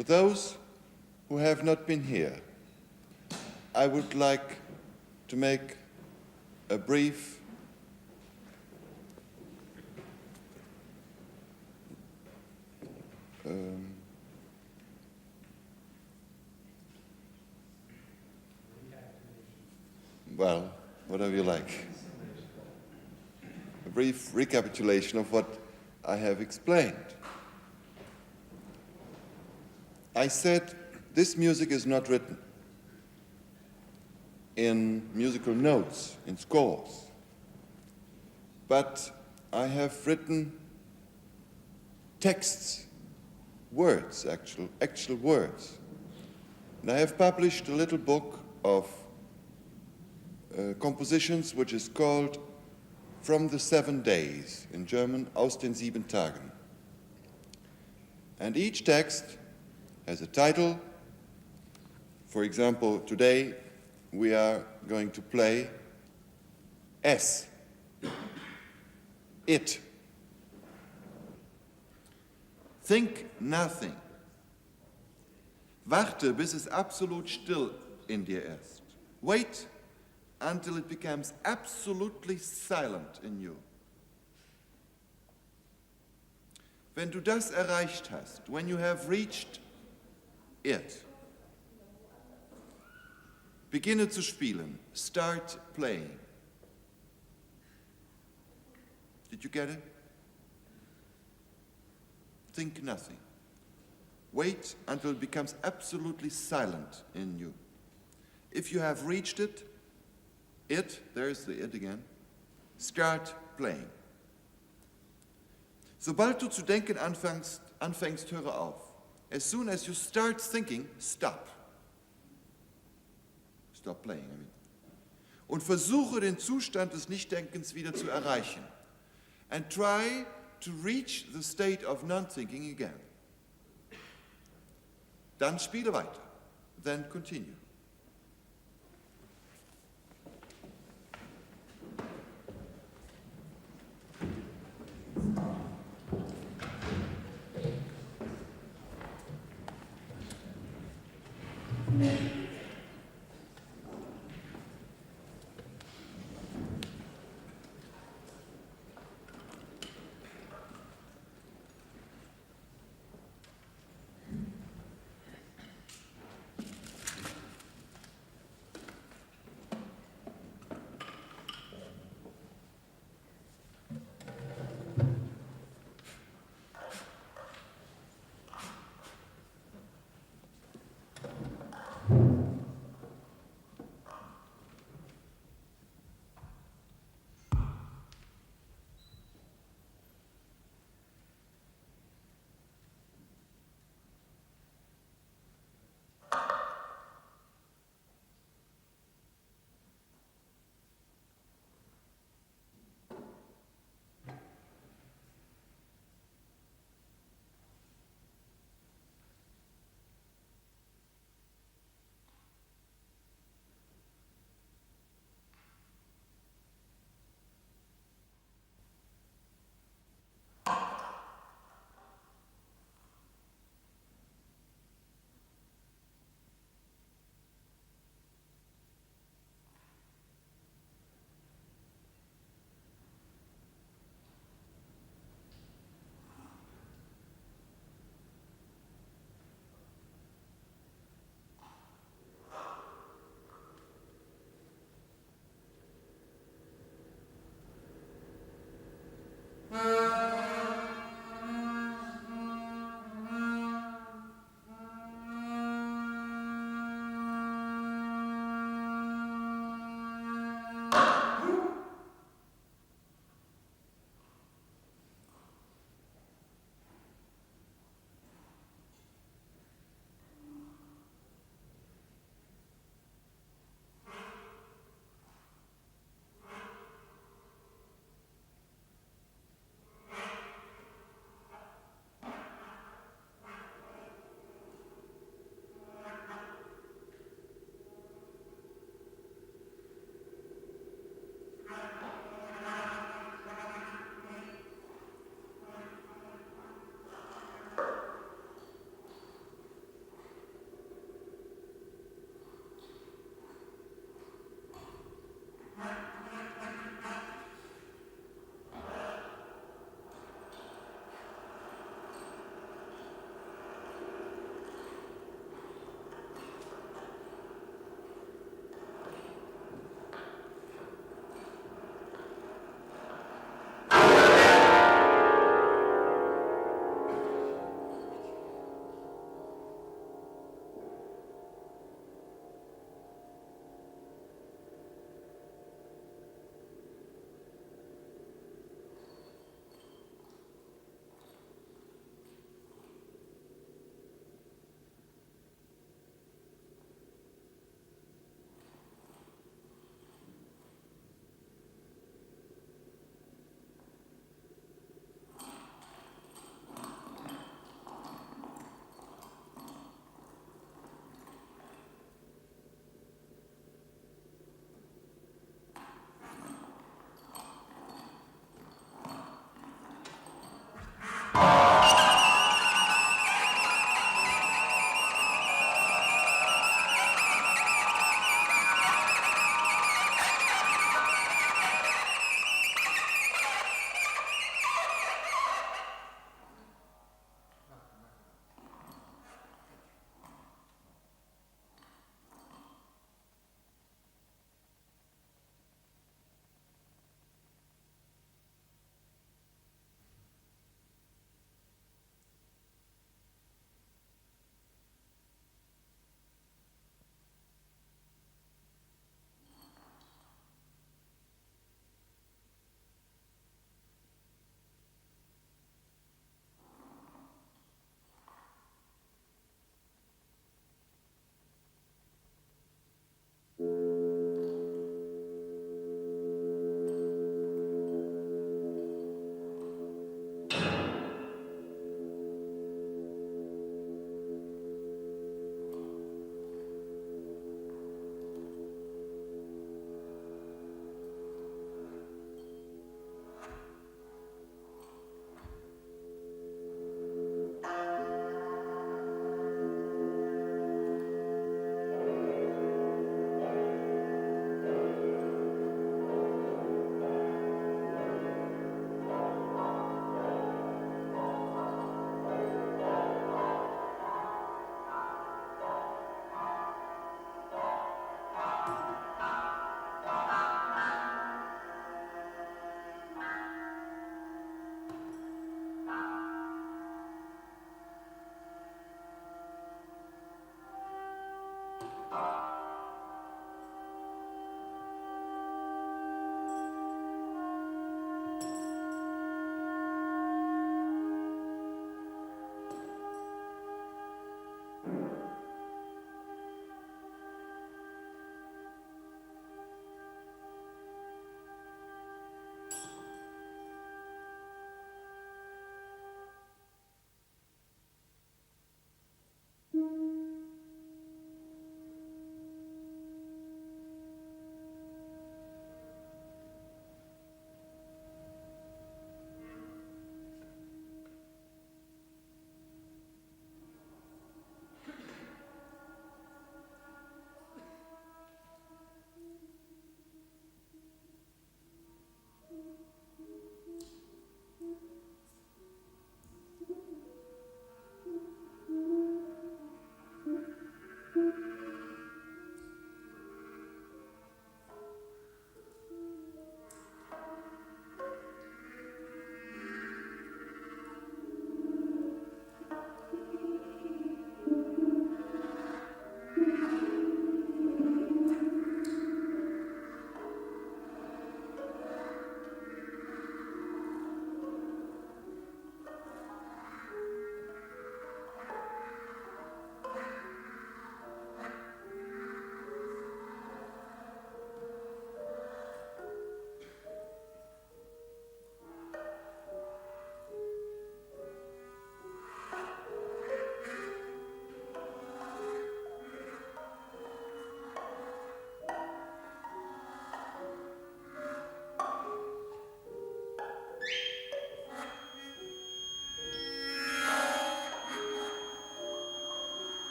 For those who have not been here, I would like to make a brief well, whatever you like. A brief recapitulation of what I have explained. I said this music is not written in musical notes, in scores, but I have written texts, words, actual words. And I have published a little book of compositions which is called From the 7 Days, in German, Aus den 7 Tagen. And each text has a title. For example, today we are going to play S, it. Think nothing. Warte, bis es absolut still in dir ist. Wait until it becomes absolutely silent in you. Wenn du das erreicht hast, when you have reached it, beginne zu spielen, start playing. Did you get it? Think nothing. Wait until it becomes absolutely silent in you. If you have reached it, there's the it again, start playing. Sobald du zu denken anfängst, höre auf. As soon as you start thinking, stop. Stop playing, I mean. Und versuche den Zustand des Nichtdenkens wieder zu erreichen. And try to reach the state of non-thinking again. Dann spiele weiter. Then continue.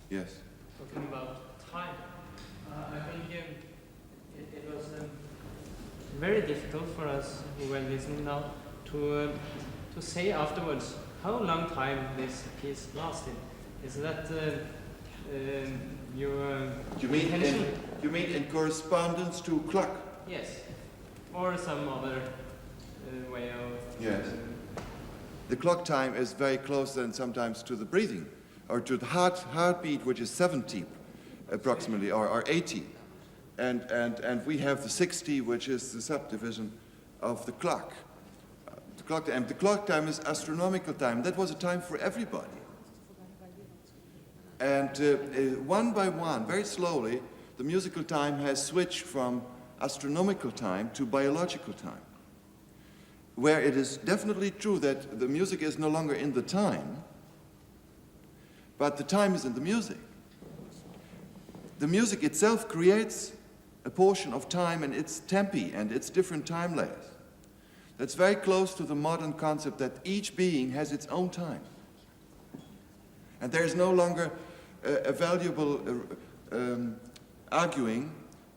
Yes. Talking about time, I think it was very difficult for us who were listening now to say afterwards how long time this piece lasted. Is that your intention? You mean in correspondence to clock? Yes, or some other way of... Yes. The clock time is very close then sometimes to the breathing, or to the heartbeat, which is 70 approximately, or 80. And we have the 60, which is the subdivision of the clock. The clock time is astronomical time. That was a time for everybody. And one by one, very slowly, the musical time has switched from astronomical time to biological time, where it is definitely true that the music is no longer in the time, but the time is in the music. The music itself creates a portion of time and its tempi and its different time layers. That's very close to the modern concept that each being has its own time. And there is no longer a valuable arguing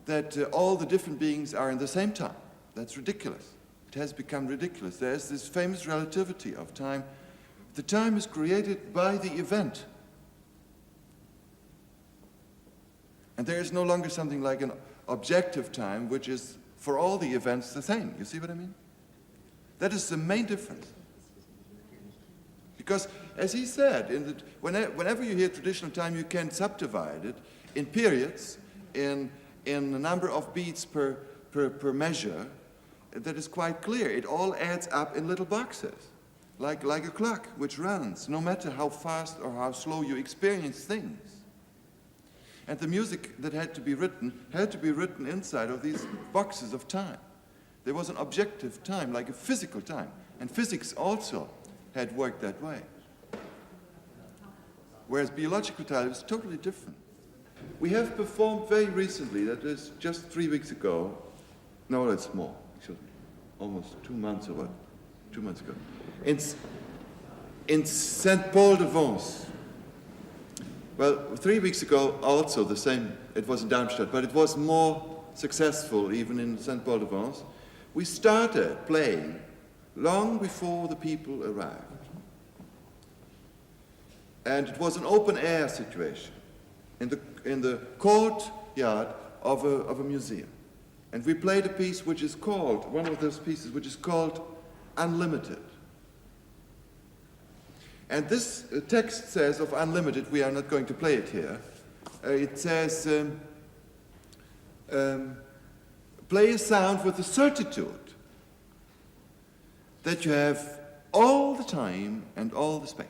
that all the different beings are in the same time. That's ridiculous. It has become ridiculous. There's this famous relativity of time. The time is created by the event. And there is no longer something like an objective time, which is for all the events the same. You see what I mean? That is the main difference. Because, as he said, whenever you hear traditional time, you can subdivide it in periods, in a number of beats per measure. That is quite clear. It all adds up in little boxes, like a clock which runs, no matter how fast or how slow you experience things. And the music that had to be written inside of these boxes of time. There was an objective time, like a physical time. And physics also had worked that way. Whereas biological time is totally different. We have performed very recently, that is just 3 weeks ago. No, that's more, actually. Almost 2 months or what? 2 months ago. In St. Paul de Vence. Well, 3 weeks ago, also the same, it was in Darmstadt, but it was more successful even in St. Paul de Vence. We started playing long before the people arrived. And it was an open-air situation in the courtyard of a museum. And we played a piece which is called, one of those pieces which is called Unlimited. And this text says of Unlimited, we are not going to play it here, it says, play a sound with the certitude that you have all the time and all the space.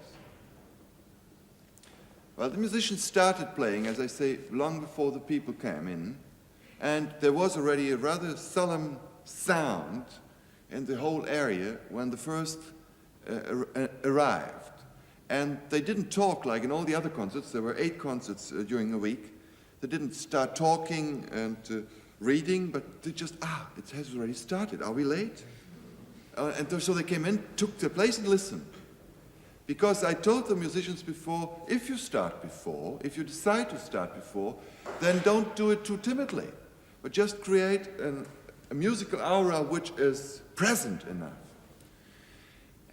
Well, the musicians started playing, as I say, long before the people came in, and there was already a rather solemn sound in the whole area when the first arrived. And they didn't talk like in all the other concerts. There were 8 concerts during a week. They didn't start talking and reading, but they just, it has already started. Are we late? And so they came in, took their place and listened. Because I told the musicians before, if you start before, if you decide to start before, then don't do it too timidly, but just create a musical aura which is present enough.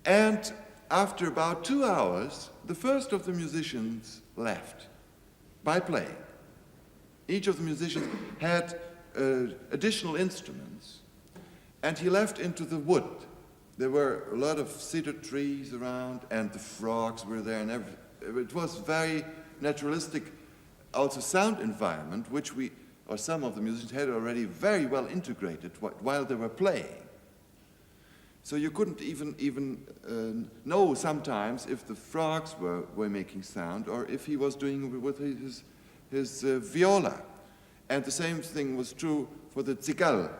And after about 2 hours, the first of the musicians left by playing. Each of the musicians had additional instruments, and he left into the wood. There were a lot of cedar trees around, and the frogs were there, and it was very naturalistic, also sound environment, which some of the musicians had already very well integrated while they were playing. So you couldn't even know sometimes if the frogs were making sound or if he was doing with his viola. And the same thing was true for the tzigal.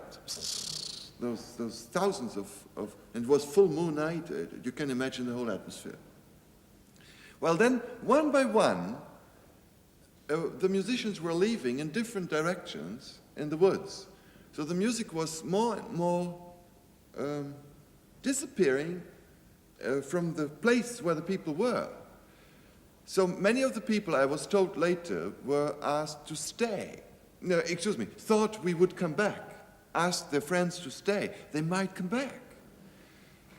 Those thousands of and it was full moon night. You can imagine the whole atmosphere. Well, then, one by one, the musicians were leaving in different directions in the woods. So the music was more and more disappearing from the place where the people were. So many of the people, I was told later, were asked to stay. No, excuse me, thought we would come back, asked their friends to stay. They might come back.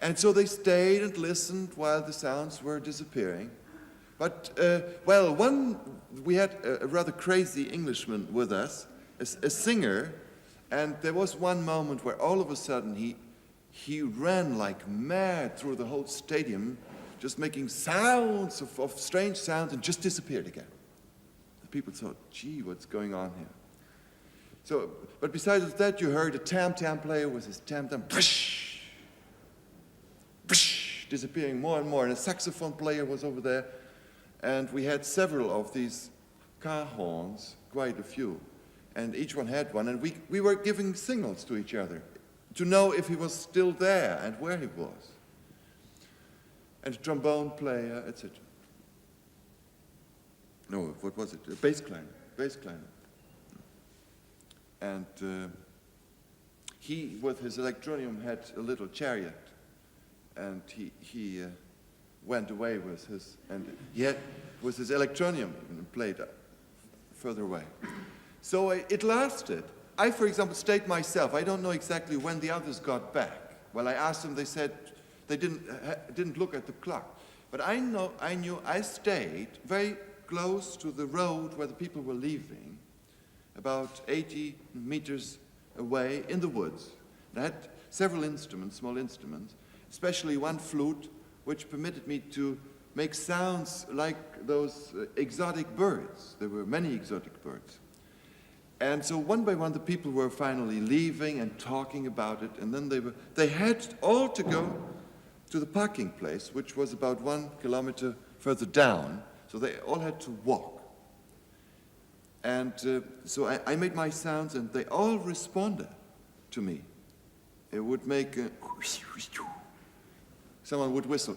And so they stayed and listened while the sounds were disappearing. But, well, we had a rather crazy Englishman with us, a singer, and there was one moment where all of a sudden he ran like mad through the whole stadium, just making sounds of strange sounds, and just disappeared again. The people thought, gee, what's going on here? So, but besides that, you heard a tam-tam player with his tam-tam, disappearing more and more, and a saxophone player was over there, and we had several of these car horns, quite a few, and each one had one, and we were giving signals to each other to know if he was still there and where he was. And a trombone player, etc. No, what was it? A bass climber. And he, with his electronium, had a little chariot, and he went away with his, and he had with his electronium and played further away. So it lasted. I, for example, stayed myself. I don't know exactly when the others got back. Well, I asked them. They said they didn't look at the clock. But I knew I stayed very close to the road where the people were leaving, about 80 meters away in the woods. And I had several instruments, small instruments, especially one flute, which permitted me to make sounds like those exotic birds. There were many exotic birds. And so one by one, the people were finally leaving and talking about it, and then they had all to go to the parking place, which was about 1 kilometer further down, so they all had to walk. And so I made my sounds, and they all responded to me. It would make a... Someone would whistle.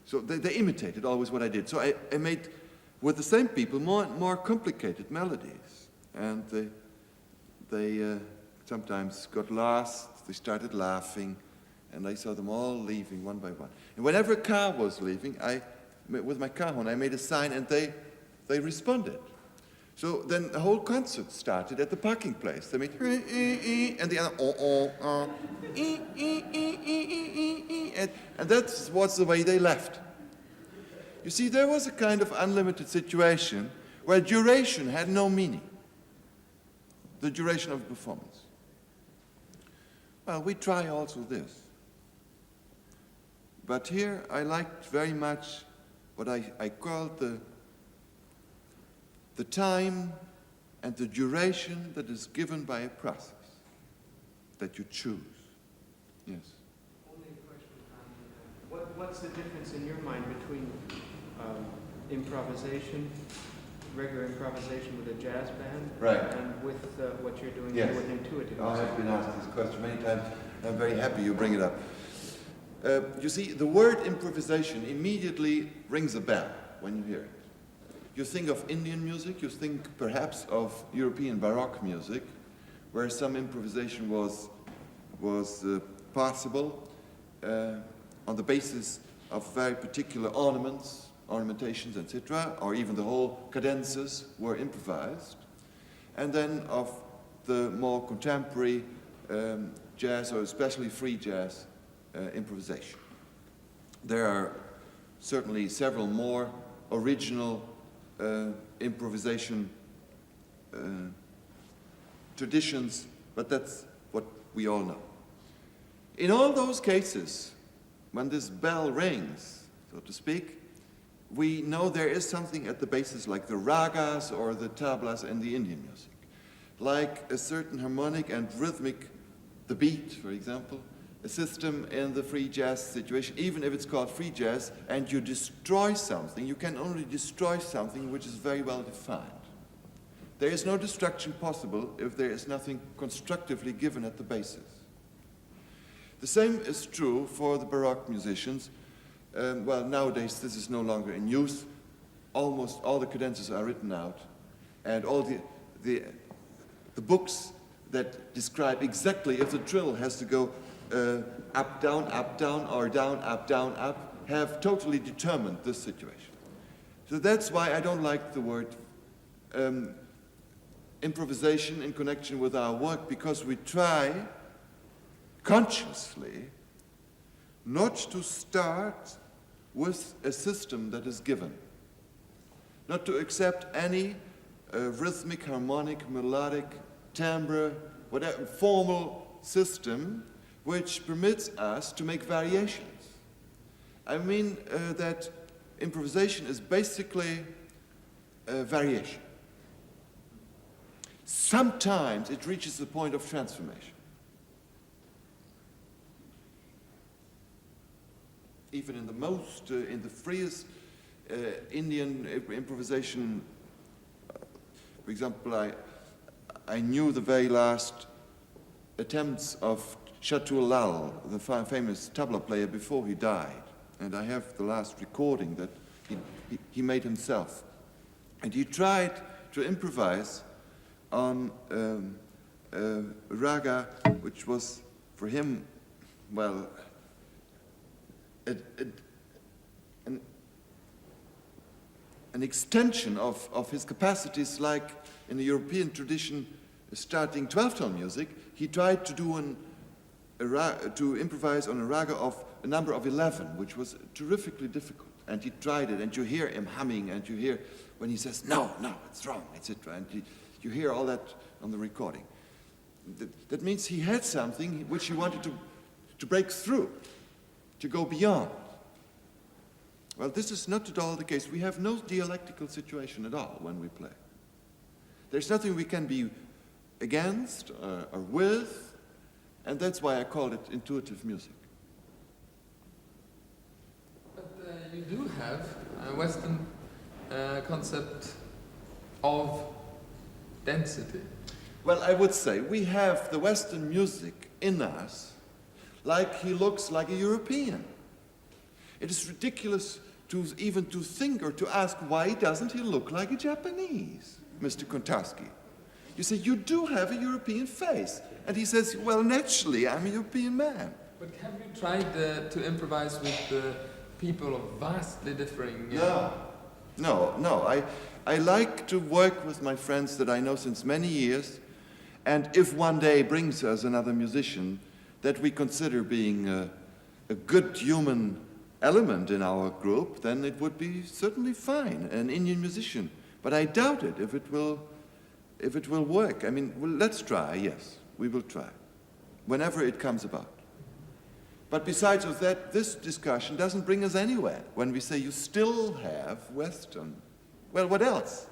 So they imitated always what I did. So I made, with the same people, more and more complicated melodies. And they sometimes got lost, they started laughing, and I saw them all leaving one by one. And whenever a car was leaving, with my car horn, I made a sign, and they responded. So then the whole concert started at the parking place. They made, and the other, and that was the way they left. You see, there was a kind of unlimited situation where duration had no meaning. The duration of the performance. Well, we try also this. But here I liked very much what I called the time and the duration that is given by a process that you choose. Yes. Only a question. What's the difference in your mind between improvisation, regular improvisation with a jazz band, right, and with what you're doing yes, with intuitive? I have been asked this question many times. I'm very happy you bring it up. You see, the word improvisation immediately rings a bell when you hear it. You think of Indian music, you think perhaps of European Baroque music, where some improvisation was possible on the basis of very particular ornamentations, etc., or even the whole cadences were improvised. And then of the more contemporary jazz, or especially free jazz improvisation. There are certainly several more original improvisation traditions, but that's what we all know. In all those cases, when this bell rings, so to speak, we know there is something at the basis, like the ragas or the tablas in the Indian music, like a certain harmonic and rhythmic, the beat, for example, a system in the free jazz situation. Even if it's called free jazz and you destroy something, you can only destroy something which is very well defined. There is no destruction possible if there is nothing constructively given at the basis. The same is true for the Baroque musicians. Well, nowadays this is no longer in use. Almost all the cadences are written out, and all the books that describe exactly if the trill has to go up, down, or down, up, have totally determined this situation. So that's why I don't like the word improvisation in connection with our work, because we try consciously not to start with a system that is given, not to accept any rhythmic, harmonic, melodic, timbre, whatever formal system which permits us to make variations. I mean that improvisation is basically variation. Sometimes it reaches the point of transformation. Even in the most, in the freest Indian improvisation, for example, I knew the very last attempts of Chatur Lal, the famous tabla player, before he died. And I have the last recording that he made himself. And he tried to improvise on a raga which was for him, well, an extension of his capacities, like in the European tradition, starting 12-tone music. He tried to do to improvise on a raga of a number of 11, which was terrifically difficult. And he tried it, and you hear him humming, and you hear when he says, no, it's wrong, etc. And you hear all that on the recording. That means he had something which he wanted to break through, to go beyond. Well, this is not at all the case. We have no dialectical situation at all when we play. There's nothing we can be against or with, and that's why I call it intuitive music. But you do have a Western concept of density. Well, I would say we have the Western music in us like he looks like a European. It is ridiculous even to think or to ask, why doesn't he look like a Japanese, Mr. Kontarski? You say, you do have a European face. And he says, well, naturally, I'm a European man. But have you tried to improvise with people of vastly differing... No. I like to work with my friends that I know since many years, and if one day brings us another musician that we consider being a good human element in our group, then it would be certainly fine, an Indian musician. But I doubt it if it will work. I mean, well, let's try, yes, we will try, whenever it comes about. But besides of that, this discussion doesn't bring us anywhere when we say you still have Western. Well, what else?